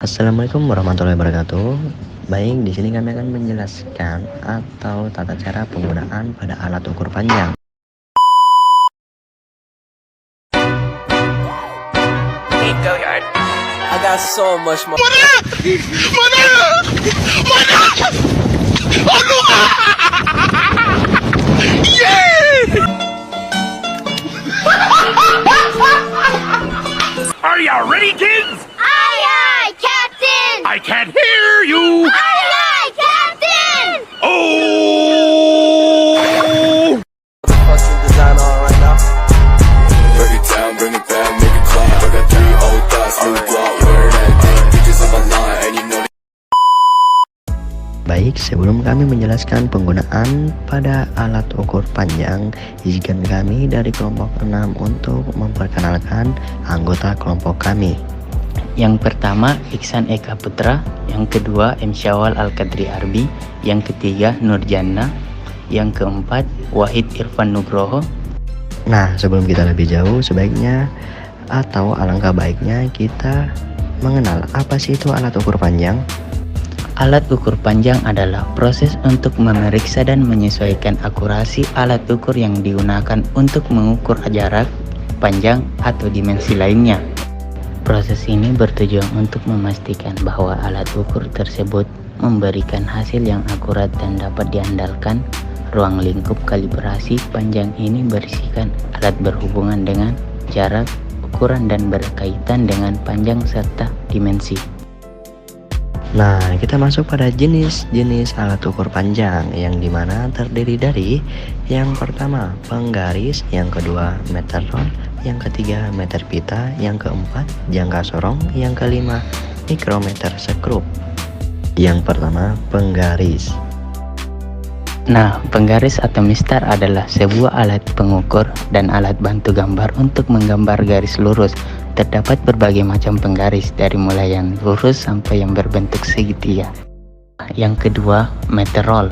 Assalamualaikum warahmatullahi wabarakatuh. Baik, di sini kami akan menjelaskan atau tata cara penggunaan pada alat ukur panjang. I got so much more. Are you ready, kids? Aye, aye, Captain! I can't hear you. Aye, aye, Captain! Oh! Fucking design on right now. Break it down, bring it back, make it clap. I got 3 old thoughts, new block, where that thing, bitches on my line, and you know that. Baik, sebelum kami menjelaskan penggunaan pada alat ukur panjang, izinkan kami dari kelompok 6 untuk memperkenalkan anggota kelompok kami. Yang pertama Iksan Eka Putra, yang kedua M. Syawal Al-Qadri Arbi, yang ketiga Nur Jannah, yang keempat Wahid Irfan Nugroho. Nah, sebelum kita lebih jauh, sebaiknya atau alangkah baiknya kita mengenal apa sih itu alat ukur panjang. Alat ukur panjang adalah proses untuk memeriksa dan menyesuaikan akurasi alat ukur yang digunakan untuk mengukur jarak, panjang, atau dimensi lainnya. Proses ini bertujuan untuk memastikan bahwa alat ukur tersebut memberikan hasil yang akurat dan dapat diandalkan. Ruang lingkup kalibrasi panjang ini berisikan alat berhubungan dengan jarak, ukuran, dan berkaitan dengan panjang serta dimensi. Nah, kita masuk pada jenis-jenis alat ukur panjang, yang dimana terdiri dari yang pertama penggaris, yang kedua meter roll, yang ketiga meter pita, yang keempat jangka sorong, yang kelima mikrometer sekrup. Yang pertama penggaris. Nah, penggaris atau mistar adalah sebuah alat pengukur dan alat bantu gambar untuk menggambar garis lurus. Terdapat berbagai macam penggaris, dari mulai yang lurus sampai yang berbentuk segitiga. Yang kedua, meter roll.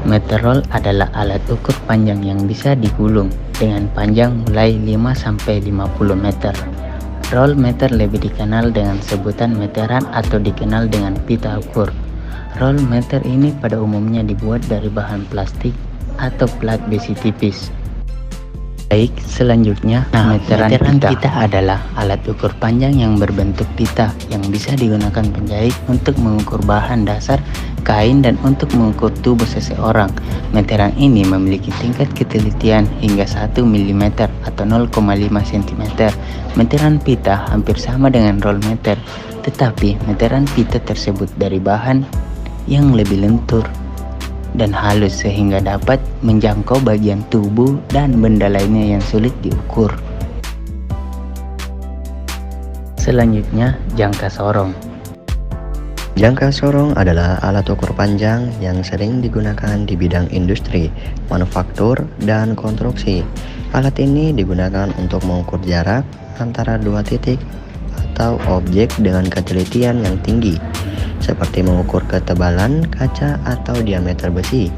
Meter roll adalah alat ukur panjang yang bisa digulung dengan panjang mulai 5 sampai 50 meter. Roll meter lebih dikenal dengan sebutan meteran atau dikenal dengan pita ukur. Roll meter ini pada umumnya dibuat dari bahan plastik atau plat besi tipis. Baik, selanjutnya meteran pita adalah alat ukur panjang yang berbentuk pita yang bisa digunakan penjahit untuk mengukur bahan dasar kain dan untuk mengukur tubuh seseorang. Meteran ini memiliki tingkat ketelitian hingga 1 mm atau 0,5 cm. Meteran pita hampir sama dengan roll meter, tetapi meteran pita tersebut dari bahan yang lebih lentur dan halus sehingga dapat menjangkau bagian tubuh dan benda lainnya yang sulit diukur. Selanjutnya, jangka sorong. Jangka sorong adalah alat ukur panjang yang sering digunakan di bidang industri, manufaktur, dan konstruksi. Alat ini digunakan untuk mengukur jarak antara dua titik atau objek dengan ketelitian yang tinggi, seperti mengukur ketebalan kaca atau diameter besi.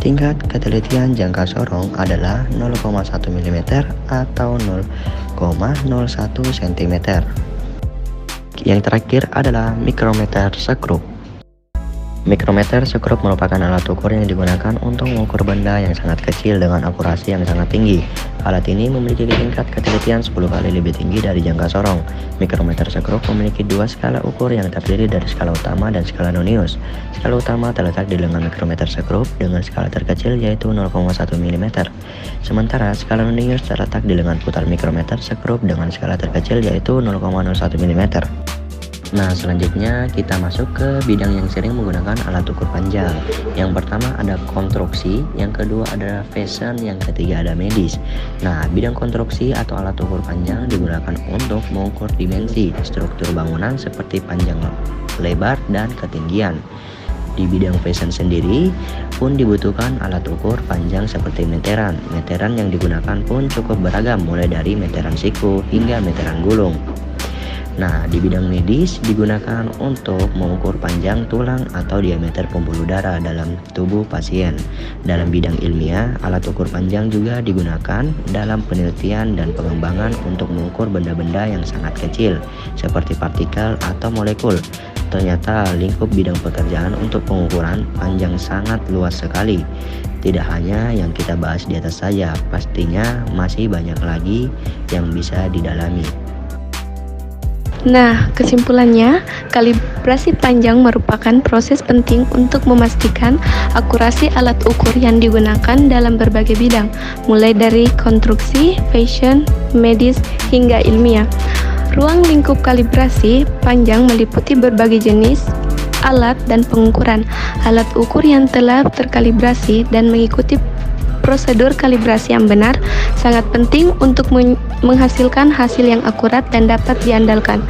Tingkat ketelitian jangka sorong adalah 0,1 mm atau 0,01 cm. Yang terakhir adalah mikrometer sekrup. Mikrometer sekrup merupakan alat ukur yang digunakan untuk mengukur benda yang sangat kecil dengan akurasi yang sangat tinggi. Alat ini memiliki tingkat ketelitian 10 kali lebih tinggi dari jangka sorong. Mikrometer sekrup memiliki dua skala ukur yang terdiri dari skala utama dan skala nonius. Skala utama terletak di lengan mikrometer sekrup dengan skala terkecil yaitu 0,1 mm. Sementara skala nonius terletak di lengan putar mikrometer sekrup dengan skala terkecil yaitu 0,01 mm. Nah, selanjutnya kita masuk ke bidang yang sering menggunakan alat ukur panjang. Yang pertama ada konstruksi, yang kedua ada fashion, yang ketiga ada medis. Nah, bidang konstruksi atau alat ukur panjang digunakan untuk mengukur dimensi struktur bangunan seperti panjang, lebar, dan ketinggian. Di bidang fashion sendiri pun dibutuhkan alat ukur panjang seperti meteran. Meteran yang digunakan pun cukup beragam, mulai dari meteran siku hingga meteran gulung. Nah, di bidang medis digunakan untuk mengukur panjang tulang atau diameter pembuluh darah dalam tubuh pasien. Dalam bidang ilmiah, alat ukur panjang juga digunakan dalam penelitian dan pengembangan untuk mengukur benda-benda yang sangat kecil, seperti partikel atau molekul. Ternyata lingkup bidang pekerjaan untuk pengukuran panjang sangat luas sekali. Tidak hanya yang kita bahas di atas saja, pastinya masih banyak lagi yang bisa didalami. Nah, kesimpulannya, kalibrasi panjang merupakan proses penting untuk memastikan akurasi alat ukur yang digunakan dalam berbagai bidang, mulai dari konstruksi, fashion, medis, hingga ilmiah. Ruang lingkup kalibrasi panjang meliputi berbagai jenis alat dan pengukuran. Alat ukur yang telah terkalibrasi dan mengikuti prosedur kalibrasi yang benar sangat penting untuk menghasilkan hasil yang akurat dan dapat diandalkan.